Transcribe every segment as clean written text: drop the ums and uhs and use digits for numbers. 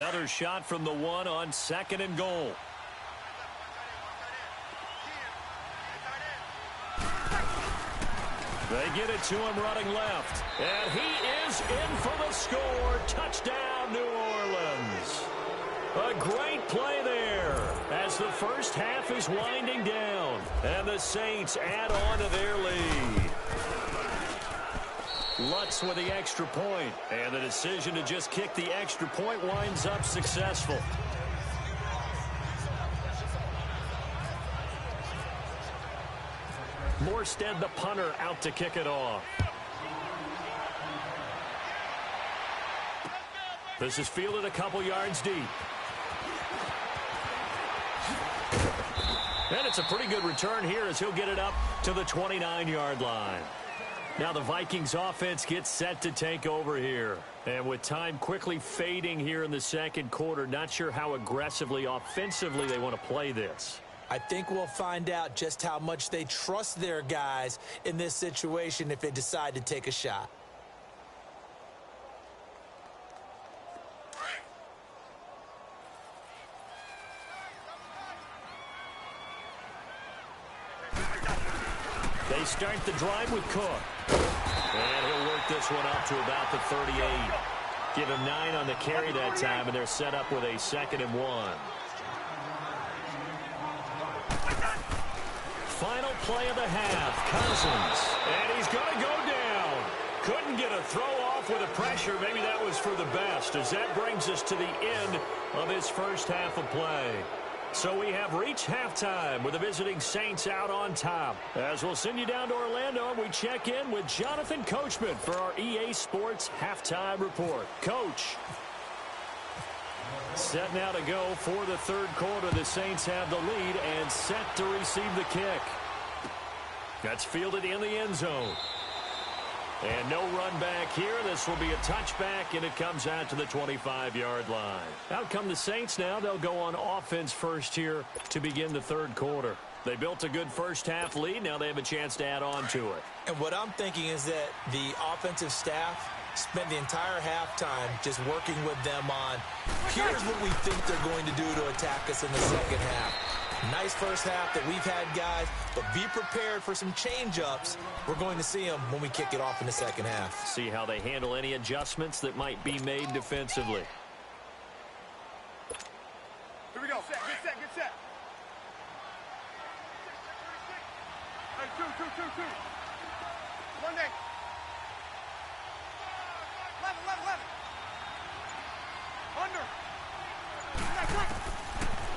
Another shot from the one on 2nd and goal. They get it to him running left. And he is in for the score. Touchdown, New Orleans. A great play there as the first half is winding down. And the Saints add on to their lead. Lutz with the extra point. And the decision to just kick the extra point winds up successful. Morstead, the punter, out to kick it off. This is fielded a couple yards deep. And it's a pretty good return here as he'll get it up to the 29-yard line. Now the Vikings offense gets set to take over here. And with time quickly fading here in the second quarter, not sure how aggressively, offensively they want to play this. I think we'll find out just how much they trust their guys in this situation if they decide to take a shot. They start the drive with Cook. And he'll work this one up to about the 38. Give him 9 on the carry that time, and they're set up with a 2nd and 1. Final play of the half, Cousins. And he's going to go down. Couldn't get a throw off with the pressure. Maybe that was for the best, as that brings us to the end of his first half of play. So we have reached halftime with the visiting Saints out on top. As we'll send you down to Orlando, we check in with Jonathan Coachman for our EA Sports Halftime Report. Coach. Set now to go for the third quarter. The Saints have the lead and set to receive the kick. That's fielded in the end zone. And no run back here. This will be a touchback, and it comes out to the 25-yard line. Out come the Saints now. They'll go on offense first here to begin the third quarter. They built a good first-half lead. Now they have a chance to add on to it. And what I'm thinking is that the offensive staff spent the entire halftime just working with them on, here's what we think they're going to do to attack us in the second half. Nice first half that we've had, guys, but be prepared for some change-ups. We're going to see them when we kick it off in the second half. See how they handle any adjustments that might be made defensively. Here we go. Set, get set, get set. Hey, two. One day. 11. Under.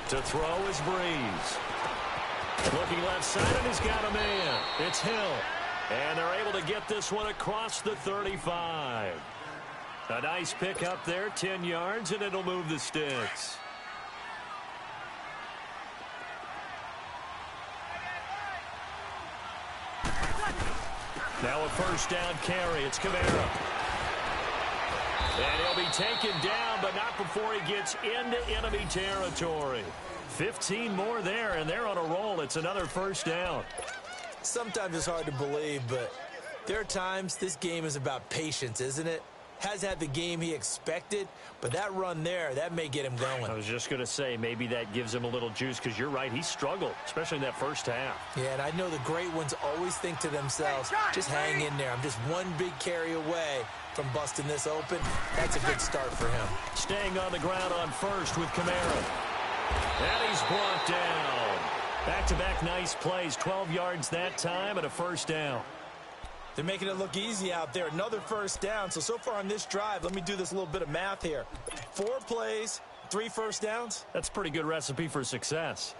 To throw is Breeze. Looking left side, and he's got a man. It's Hill. And they're able to get this one across the 35. A nice pick up there, 10 yards, and it'll move the sticks. Now a first down carry. It's Kamara. And he'll be taken down, but not before he gets into enemy territory. 15 more there, and they're on a roll. It's another first down. Sometimes it's hard to believe, but there are times this game is about patience, isn't it? Has had the game he expected, but that run there, that may get him going. I was just going to say, maybe that gives him a little juice, because you're right, he struggled, especially in that first half. Yeah, and I know the great ones always think to themselves, just hang in there. I'm just one big carry away from busting this open. That's a good start for him. Staying on the ground on first with Kamara. And he's brought down. Back-to-back nice plays, 12 yards that time and a first down. They're making it look easy out there. Another first down. So far on this drive, let me do this little bit of math here. 4 plays, 3 first downs. That's a pretty good recipe for success.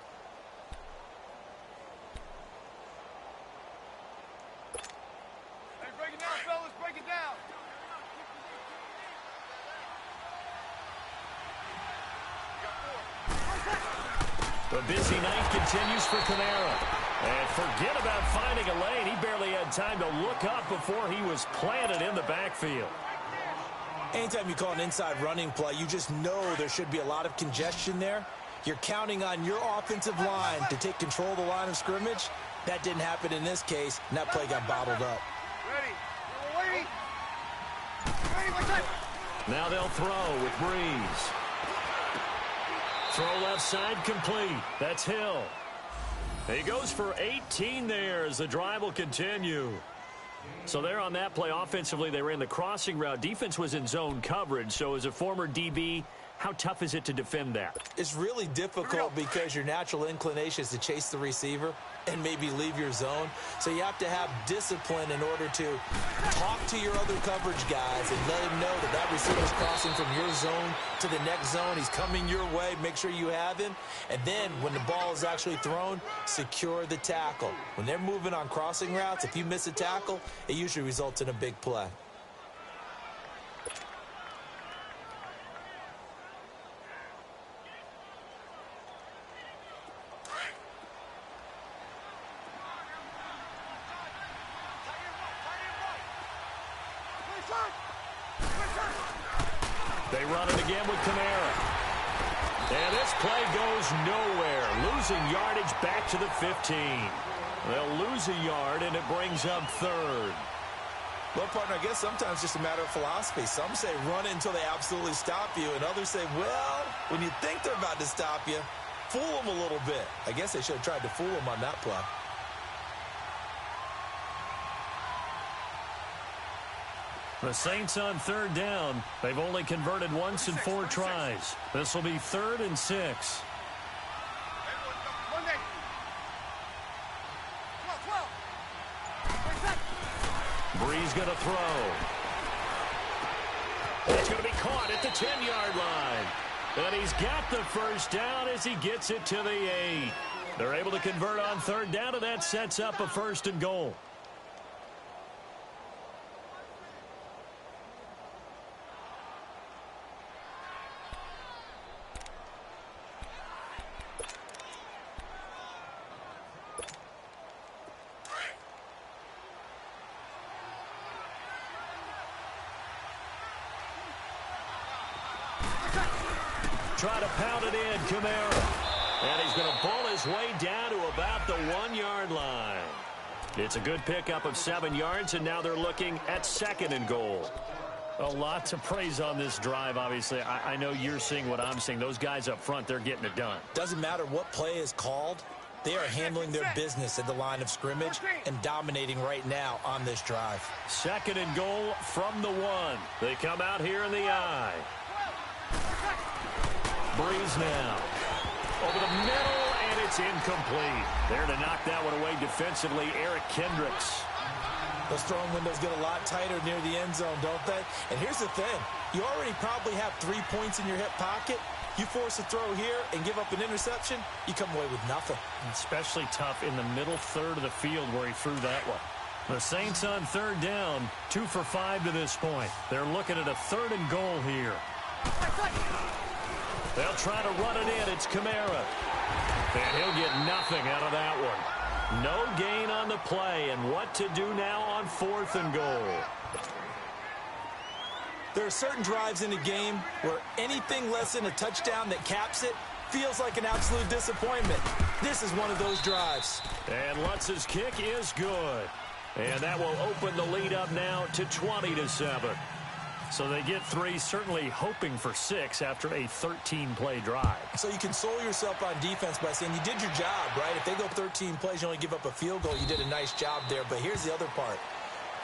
Hey, break it down, fellas. Break it down. The busy night continues for Kamara. And forget about finding a lane. He barely had time to look up before he was planted in the backfield. Anytime you call an inside running play, you just know there should be a lot of congestion there. You're counting on your offensive line to take control of the line of scrimmage. That didn't happen in this case, and that play got bottled up. Ready. Now they'll throw with Breeze. Throw left side complete. That's Hill. He goes for 18 there as the drive will continue. So there on that play, offensively, they ran the crossing route. Defense was in zone coverage. So as a former DB, how tough is it to defend that? It's really difficult because your natural inclination is to chase the receiver and maybe leave your zone. So you have to have discipline in order to talk to your other coverage guys and let them know that that receiver is crossing from your zone to the next zone. He's coming your way. Make sure you have him. And then when the ball is actually thrown, secure the tackle. When they're moving on crossing routes, if you miss a tackle, it usually results in a big play. They run it again with Kamara. And this play goes nowhere. Losing yardage back to the 15. They'll lose a yard, and it brings up third. Well, partner, I guess sometimes it's just a matter of philosophy. Some say run it until they absolutely stop you, and others say, well, when you think they're about to stop you, fool them a little bit. I guess they should have tried to fool them on that play. The Saints on third down. They've only converted once in 4 tries. This will be 3rd and 6. Breeze going to throw. It's going to be caught at the 10-yard line. And he's got the first down as he gets it to the 8. They're able to convert on third down, and that sets up a 1st and goal. Try to pound it in, Kamara. And he's going to pull his way down to about the 1-yard line. It's a good pickup of 7 yards, and now they're looking at 2nd and goal. A lot to praise on this drive, obviously. I know you're seeing what I'm seeing. Those guys up front, they're getting it done. Doesn't matter what play is called. They are handling their business at the line of scrimmage and dominating right now on this drive. 2nd and goal from the 1. They come out here in the I. Breeze now. Over the middle, and it's incomplete. There to knock that one away defensively, Eric Kendricks. Those throwing windows get a lot tighter near the end zone, don't they? And here's the thing. You already probably have 3 points in your hip pocket. You force a throw here and give up an interception, you come away with nothing. Especially tough in the middle third of the field where he threw that one. The Saints on third down, 2 for 5 to this point. They're looking at a 3rd and goal here. They'll try to run it in. It's Kamara. And he'll get nothing out of that one. No gain on the play. And what to do now on 4th and goal. There are certain drives in a game where anything less than a touchdown that caps it feels like an absolute disappointment. This is one of those drives. And Lutz's kick is good. And that will open the lead up now to 20-7. So they get 3, certainly hoping for 6 after a 13-play drive. So you console yourself on defense by saying you did your job, right? If they go 13 plays, you only give up a field goal. You did a nice job there. But here's the other part.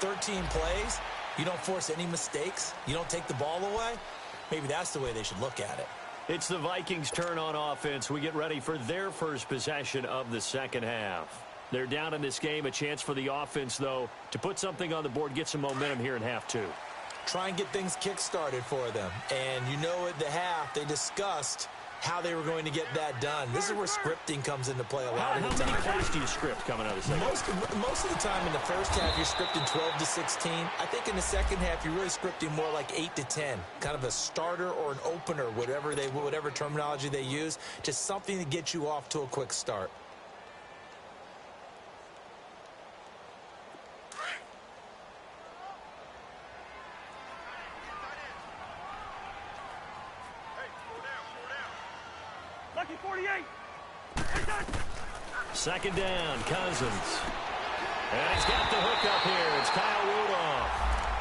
13 plays, you don't force any mistakes. You don't take the ball away. Maybe that's the way they should look at it. It's the Vikings' turn on offense. We get ready for their first possession of the second half. They're down in this game. A chance for the offense, though, to put something on the board, get some momentum here in half 2. Try and get things kick-started for them. And you know at the half, they discussed how they were going to get that done. This is where scripting comes into play a lot of the time. How many plays do you script coming out of the second half? Most of the time in the first half, you're scripting 12 to 16. I think in the second half, you're really scripting more like 8 to 10. Kind of a starter or an opener, whatever terminology they use. Just something to get you off to a quick start. Lucky 48. Second down, Cousins. And he's got the hook up here. It's Kyle Rudolph.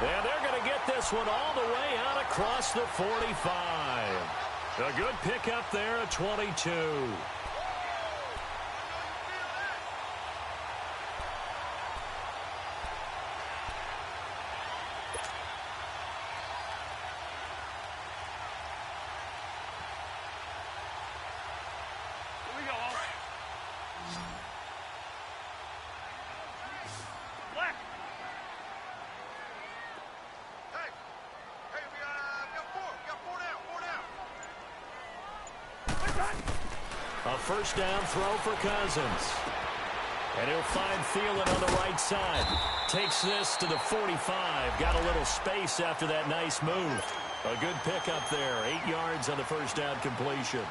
And they're going to get this one all the way out across the 45. A good pickup there at 22. A first down throw for Cousins. And he'll find Thielen on the right side. Takes this to the 45. Got a little space after that nice move. A good pickup there. 8 yards on the first down completion.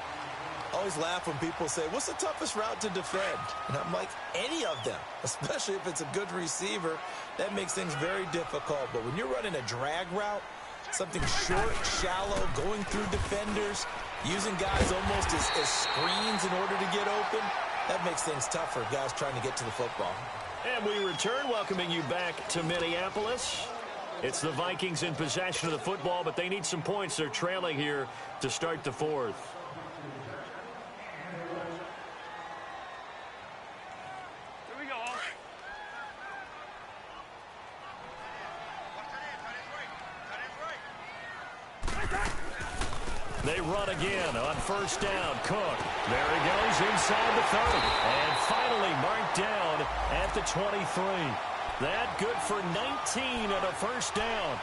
Always laugh when people say, what's the toughest route to defend? And I'm like, any of them, especially if it's a good receiver. That makes things very difficult. But when you're running a drag route, something short, shallow, going through defenders, using guys almost as screens in order to get open, that makes things tough for guys trying to get to the football. And we return, welcoming you back to Minneapolis. It's the Vikings in possession of the football, but they need some points. They're trailing here to start the fourth. Here we go. They run again on first down. Cook. There he goes inside the 30. And finally marked down at the 23. That good for 19 on a first down.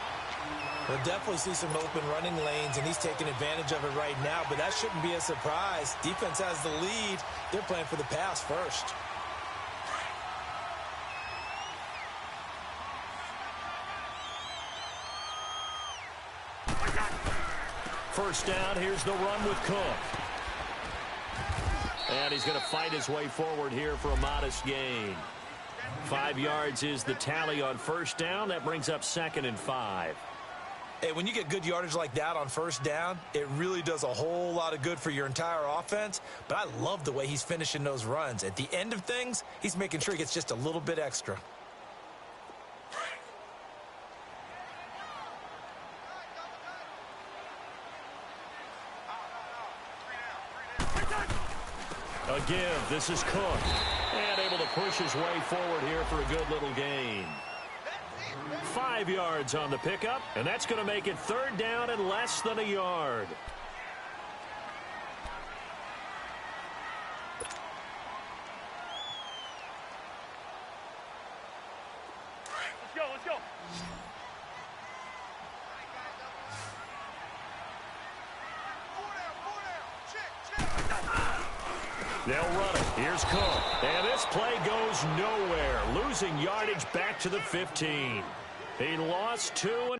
We'll definitely see some open running lanes, and he's taking advantage of it right now, but that shouldn't be a surprise. Defense has the lead. They're playing for the pass first. First down, here's the run with Cook. And he's going to fight his way forward here for a modest gain. 5 yards is the tally on first down. That brings up 2nd and 5. Hey, when you get good yardage like that on first down, it really does a whole lot of good for your entire offense. But I love the way he's finishing those runs. At the end of things, he's making sure he gets just a little bit extra. Again, this is Cook. And able to push his way forward here for a good little gain. 5 yards on the pickup, and that's going to make it 3rd down and less than a yard. Let's go, let's go. They'll run it. Here's Cook. And this play goes nowhere. Losing yardage back to the 15. He lost 2.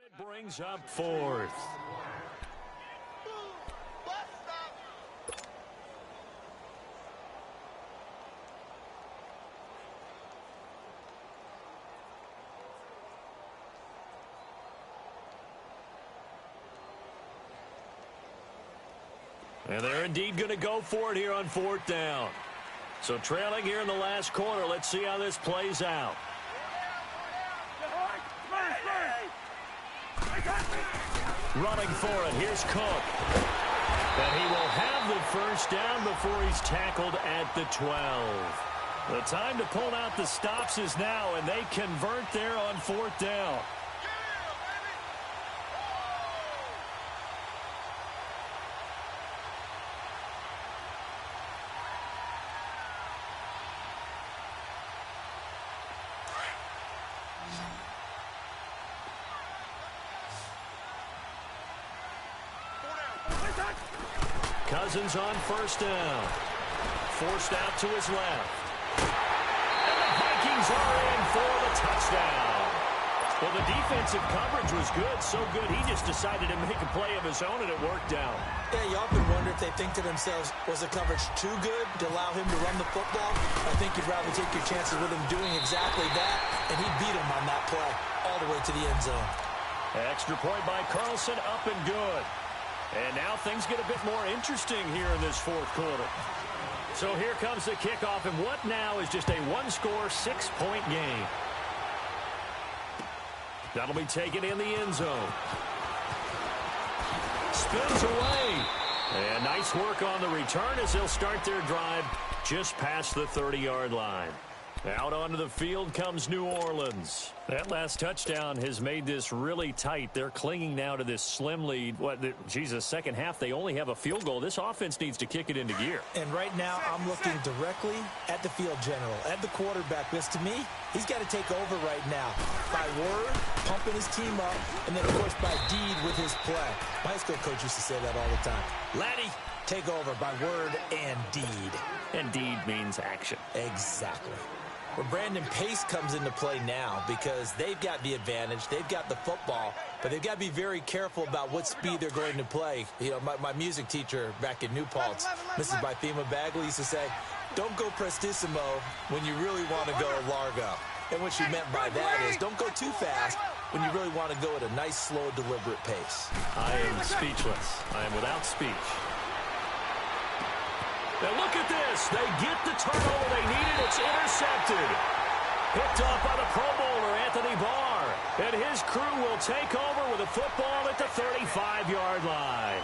It brings up 4th. And they're indeed going to go for it here on 4th down. So trailing here in the last quarter. Let's see how this plays out. Running for it. Here's Cook. And he will have the first down before he's tackled at the 12. The time to pull out the stops is now, and they convert there on 4th down. Cousins on first down. Forced out to his left. are in for the touchdown. Well, the defensive coverage was good, so good he just decided to make a play of his own, and it worked out. Yeah, you often wonder if they think to themselves, was the coverage too good to allow him to run the football? I think you'd rather take your chances with him doing exactly that, and he beat him on that play all the way to the end zone. Extra point by Carlson, up and good. And now things get a bit more interesting here in this fourth quarter. So here comes the kickoff, and what now is just a one-score, 6-point game. That'll be taken in the end zone. Spins away. And nice work on the return as they'll start their drive just past the 30-yard line. Out onto the field comes New Orleans. That last touchdown has made this really tight. They're clinging now to this slim lead. Second half, they only have a field goal. This offense needs to kick it into gear. And right now, I'm looking directly at the field general, at the quarterback. Because to me, he's got to take over right now. By word, pumping his team up, and then, of course, by deed with his play. My high school coach used to say that all the time. Laddie, take over by word and deed. And deed means action. Exactly. Well, Brandon Pace comes into play now because they've got the advantage. They've got the football, but they've got to be very careful about what speed they're going to play. You know, my music teacher back in New Paltz, Mrs. Bythema Bagley, used to say, don't go prestissimo when you really want to go largo. And what she meant by that is don't go too fast when you really want to go at a nice, slow, deliberate pace. I am speechless. I am without speech. Now look at this. They get the turnover they needed. It's intercepted. Picked off by the Pro Bowler, Anthony Barr. And his crew will take over with a football at the 35-yard line.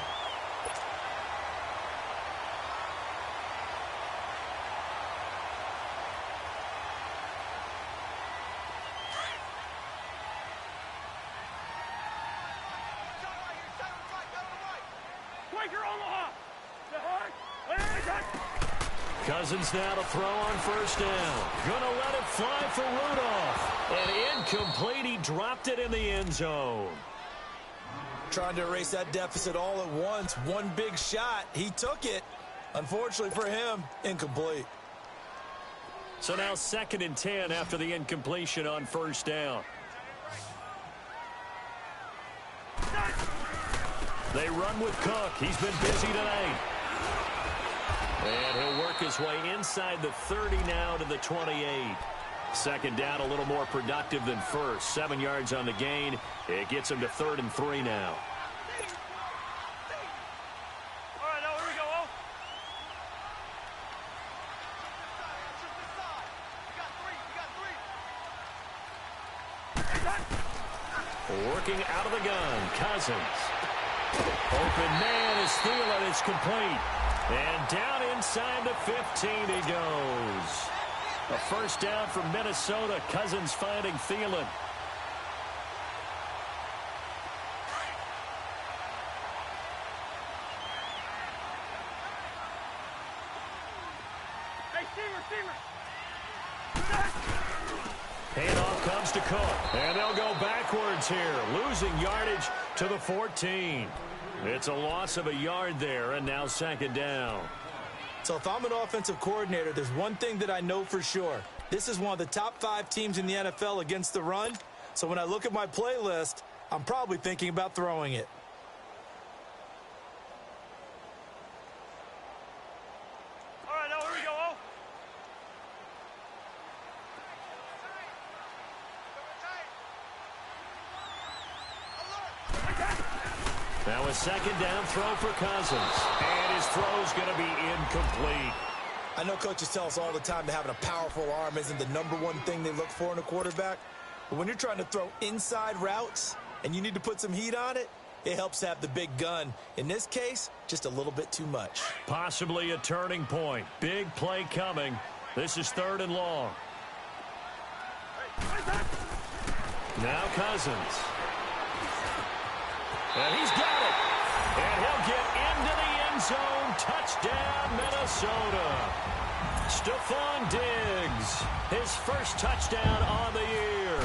Cousins now to throw on first down. Gonna let it fly for Rudolph. And incomplete. He dropped it in the end zone. Trying to erase that deficit all at once. One big shot. He took it. Unfortunately for him, incomplete. So now 2nd and 10 after the incompletion on first down. They run with Cook. He's been busy tonight. And he'll work his way inside the 30 now to the 28. 2nd down, a little more productive than first. 7 yards on the gain. It gets him to 3rd and 3 now. All right, now here we go. Working out of the gun, Cousins. Open man is Thielen. It's complete. And down inside the 15 he goes. A first down for Minnesota. Cousins finding Thielen. Hey, Steamer. Handoff comes to Cook. And they'll go backwards here. Losing yardage to the 14. It's a loss of a yard there, and now 2nd down. So if I'm an offensive coordinator, there's one thing that I know for sure. This is one of the top 5 teams in the NFL against the run. So when I look at my playlist, I'm probably thinking about throwing it. All right, now here we go. Now a 2nd down throw for Cousins. And his throw's going to be incomplete. I know coaches tell us all the time that having a powerful arm isn't the #1 thing they look for in a quarterback. But when you're trying to throw inside routes and you need to put some heat on it, it helps to have the big gun. In this case, just a little bit too much. Possibly a turning point. Big play coming. This is 3rd and long. Now Cousins. And he's got it. And he'll get into the end zone. Touchdown, Minnesota. Stephon Diggs, his first touchdown on the year.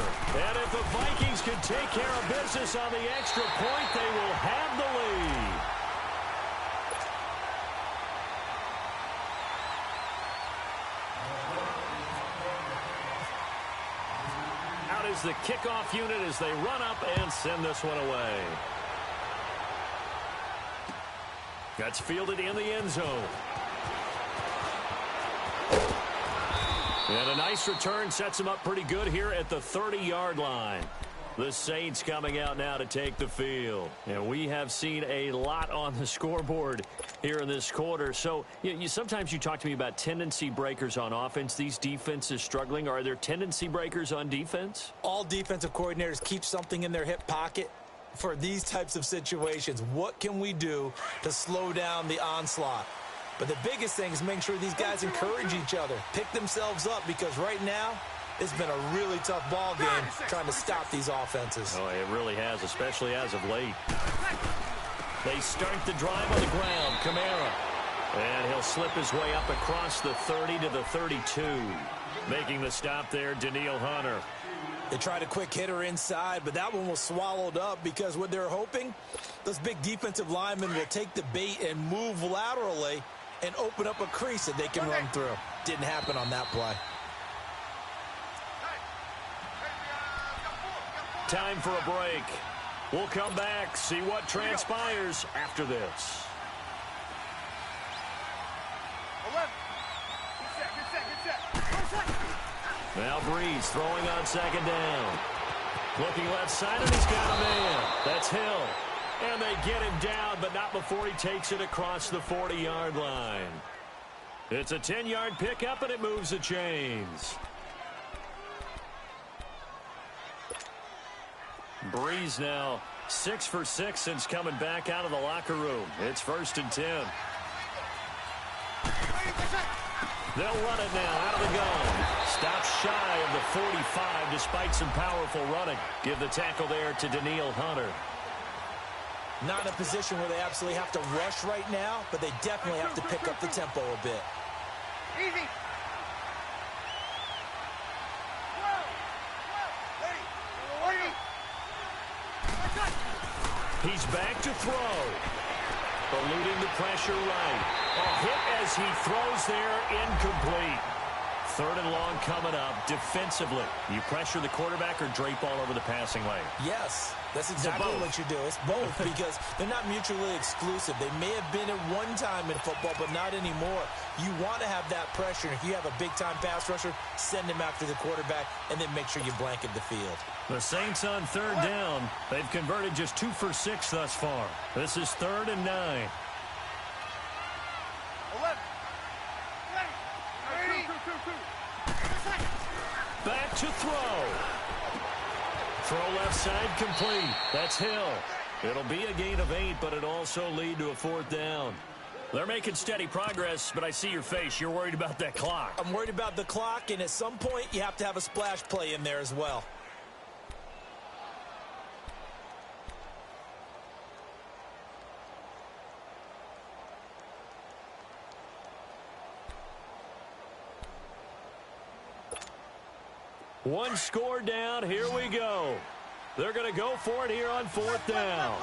And if the Vikings can take care of business on the extra point, they will have the lead. is the kickoff unit as they run up and send this one away. That's fielded in the end zone. And a nice return sets him up pretty good here at the 30-yard line. The Saints coming out now to take the field. And we have seen a lot on the scoreboard here in this quarter. So sometimes you talk to me about tendency breakers on offense. These defenses struggling. Are there tendency breakers on defense? All defensive coordinators keep something in their hip pocket for these types of situations. What can we do to slow down the onslaught? But the biggest thing is make sure these guys encourage each other, pick themselves up, because right now it's been a really tough ball game trying to stop these offenses. Oh, it really has, especially as of late. They start the drive on the ground. Kamara. And he'll slip his way up across the 30 to the 32. Making the stop there, Daniil Hunter. They tried a quick hitter inside, but that one was swallowed up because what they're hoping, those big defensive linemen will take the bait and move laterally and open up a crease that they can run through. Didn't happen on that play. Time for a break. We'll come back, see what transpires after this. 11. Good set. Now Breeze throwing on second down. Looking left side, and he's got a man. That's Hill. And they get him down, but not before he takes it across the 40-yard line. It's a 10-yard pickup, and it moves the chains. Breeze now 6 for 6 since coming back out of the locker room. It's 1st and 10. They'll run it now out of the gun. Stops shy of the 45 despite some powerful running. Give the tackle there to Daniil Hunter. Not in a position where they absolutely have to rush right now, but they definitely have to pick up the tempo a bit. Easy. He's back to throw. Eluding the pressure right. A hit as he throws there, incomplete. 3rd and long coming up defensively. You pressure the quarterback or drape all over the passing lane? Yes, that's exactly what you do. It's both because they're not mutually exclusive. They may have been at one time in football, but not anymore. You want to have that pressure. If you have a big-time pass rusher, send him after the quarterback, and then make sure you blanket the field. The Saints on 3rd down. They've converted just 2 for 6 thus far. This is 3rd and 9. 11. Back to throw. Throw left side complete. That's Hill. It'll be a gain of 8, but it also lead to a 4th down. They're making steady progress, but I see your face. You're worried about that clock. I'm worried about the clock, and at some point you have to have a splash play in there as well. One score down. Here we go. They're going to go for it here on 4th down.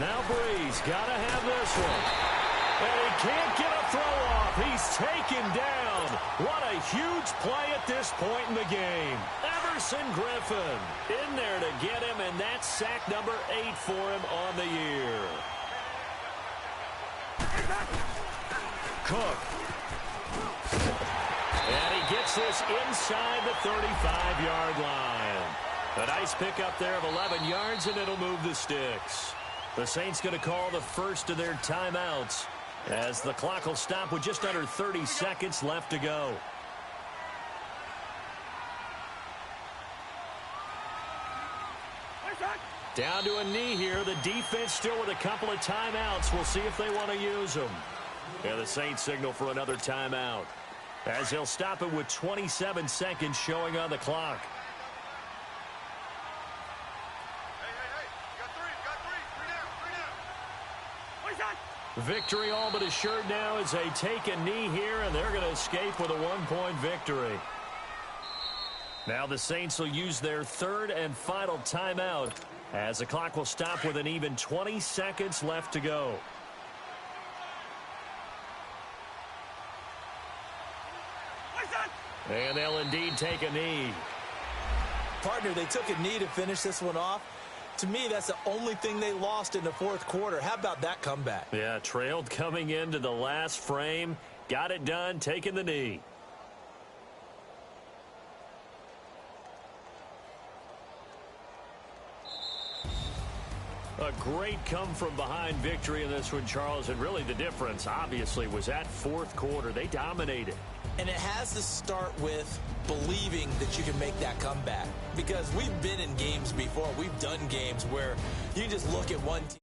Now Breeze got to have this one. And he can't get a throw off. He's taken down. What a huge play at this point in the game. Everson Griffin in there to get him, and that's sack number 8 for him on the year. Cook. And he gets this inside the 35-yard line. A nice pickup there of 11 yards, and it'll move the sticks. The Saints going to call the first of their timeouts as the clock will stop with just under 30 seconds left to go. Down to a knee here. The defense still with a couple of timeouts. We'll see if they want to use them. And the Saints signal for another timeout, as he'll stop it with 27 seconds showing on the clock. Hey. You got three down. Victory all but assured now as they take a knee here, and they're going to escape with a 1-point victory. Now the Saints will use their 3rd and final timeout as the clock will stop with an even 20 seconds left to go. And they'll indeed take a knee. Partner, they took a knee to finish this one off. To me, that's the only thing they lost in the fourth quarter. How about that comeback? Yeah, trailed coming into the last frame. Got it done, taking the knee. A great come-from-behind victory in this one, Charles. And really the difference, obviously, was that fourth quarter. They dominated. And it has to start with believing that you can make that comeback. Because we've been in games before. We've done games where you just look at one team.